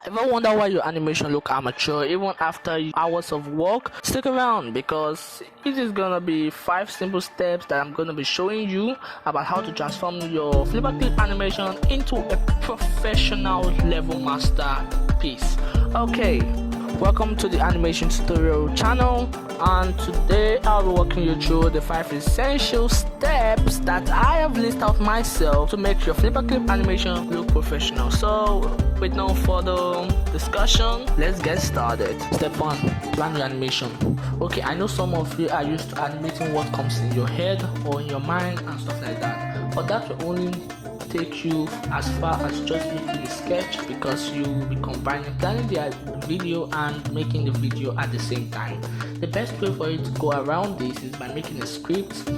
Ever wonder why your animation look amateur even after hours of work? Stick around because it is gonna be 5 simple steps that I'm gonna be showing you about how to transform your FlipaClip animation into a professional level masterpiece. Okay, welcome to the animation tutorial channel, and today I'll be walking you through the 5 essential steps that I have listed out myself to make your FlipaClip animation look professional. So with no further discussion, let's get started. Step 1, plan your animation. Okay, I know some of you are used to animating what comes in your head or in your mind and stuff like that, but that will only take you as far as just making a sketch, because you will be combining planning the video and making the video at the same time. The best way for you to go around this is by making a script.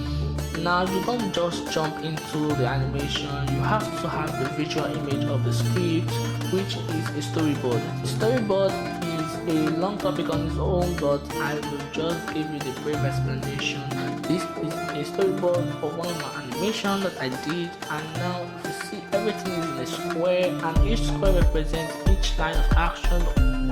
Now, you don't just jump into the animation, you have to have the visual image of the script, which is a storyboard. Storyboard is a long topic on its own, but I will just give you the brief explanation. This is a storyboard of one of my animations that I did, and now you see everything is in a square, and each square represents each line of action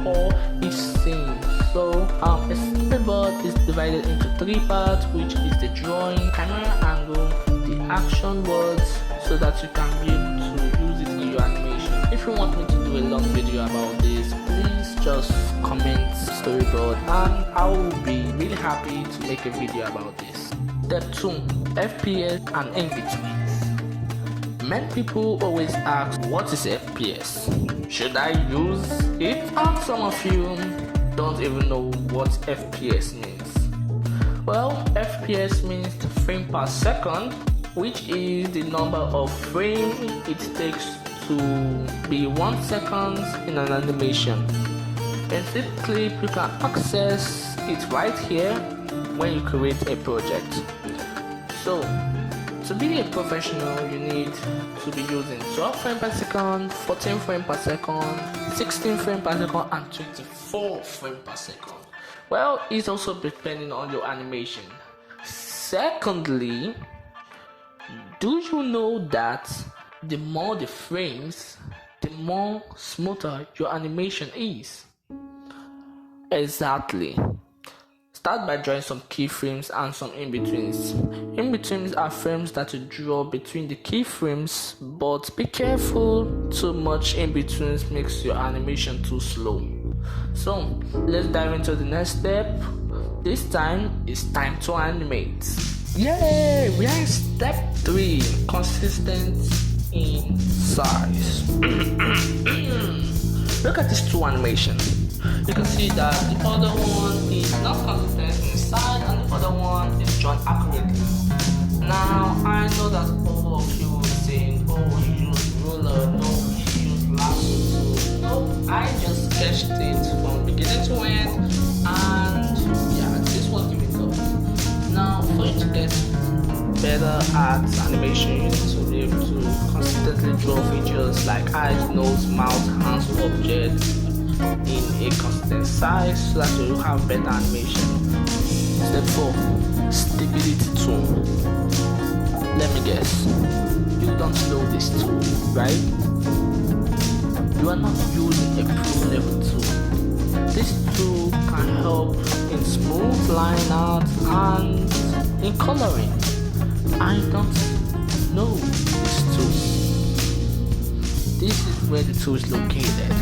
or each scene. So a storyboard is divided into 3 parts, which is the drawing, camera angle, the action words, so that you can be able to use it in your animation. If you want me to do a long video about this, please just comment storyboard and I will be really happy to make a video about this. Step 2, FPS and in-betweens. Many people always ask, what is FPS? Should I use it? And some of you don't even know what FPS means. Well, FPS means the frame per second, which is the number of frames it takes to be 1 second in an animation. In FlipaClip, you can access it right here when you create a project. So, to be a professional, you need to be using 12 frames per second, 14 frames per second, 16 frames per second, and 24 frames per second. Well, it's also depending on your animation. Secondly, do you know that the more the frames, the more smoother your animation is? Exactly. Start by drawing some keyframes and some in-betweens. In-betweens are frames that you draw between the keyframes, but be careful, too much in-betweens makes your animation too slow. So let's dive into the next step. This time it's time to animate. Yay! We are in step 3, consistent in size. Look at these 2 animations. You can see that the other one is not consistent in size and the other one is drawn accurately. Now, I know that all of you will say, oh, you use ruler, no, you use lasso. No, I just sketched it from beginning to end, and yeah, this was the result. Now, for you to get better at animation, you need to be able to consistently draw features like eyes, nose, mouth, hands, objects in a consistent size so that you have better animation. Step 4, stability tool. Let me guess, you don't know this tool, right? You are not using a pro level tool. This tool can help in smooth line art and in coloring. I don't know this tool. This is where the tool is located.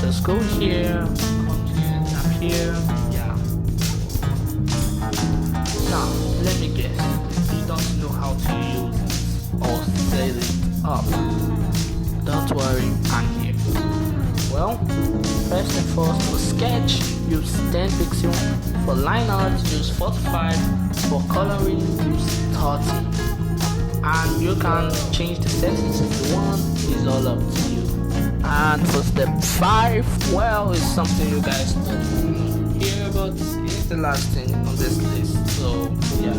Just go here, come here, tap here, yeah. Now, let me guess, you don't know how to use it or set it up. Don't worry, I'm here. Well, first and first, for sketch, use 10 pixels. For line art, use 45. For coloring, use 30. And you can change the settings if you want, it's all up to you. And for step 5, well, it's something you guys don't hear, but it's the last thing on this list. So yeah,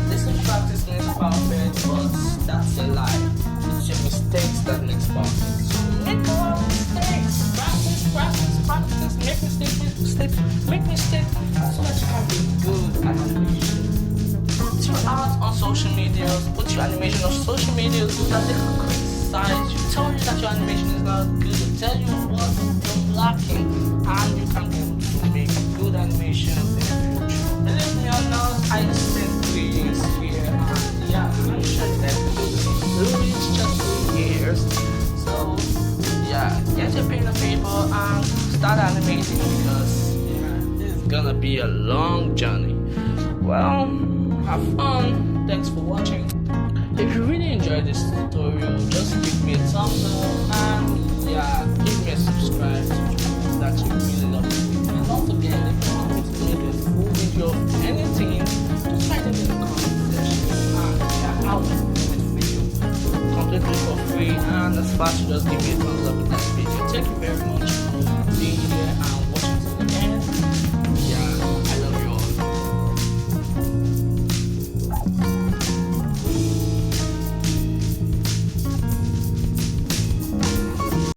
this is practice makes perfect, but that's a lie. It's your mistakes that makes perfect. So make a lot of mistakes. Practice, make mistakes, so that you can be good at animation. Put your art on social media, put your animation on social media so that they can criticize not good to tell you what you're lacking, and you can be able to make good animations in the future. Believe me or not, I spent 3 years here, and yeah, I'm sure that it's just 3 years. So yeah, get your pen and paper and start animating, because yeah, this is gonna be a long journey. Well, have fun. Thanks for watching. If you really enjoyed this tutorial, just give me a thumbs up and yeah, give me a subscribe. That you really love it. And don't forget, if you want me to make a full video of anything, just write it in the comment section. And yeah, I'll do it for you completely for free. And as fast as just give me a thumbs up in that video. Thank you very much for being here.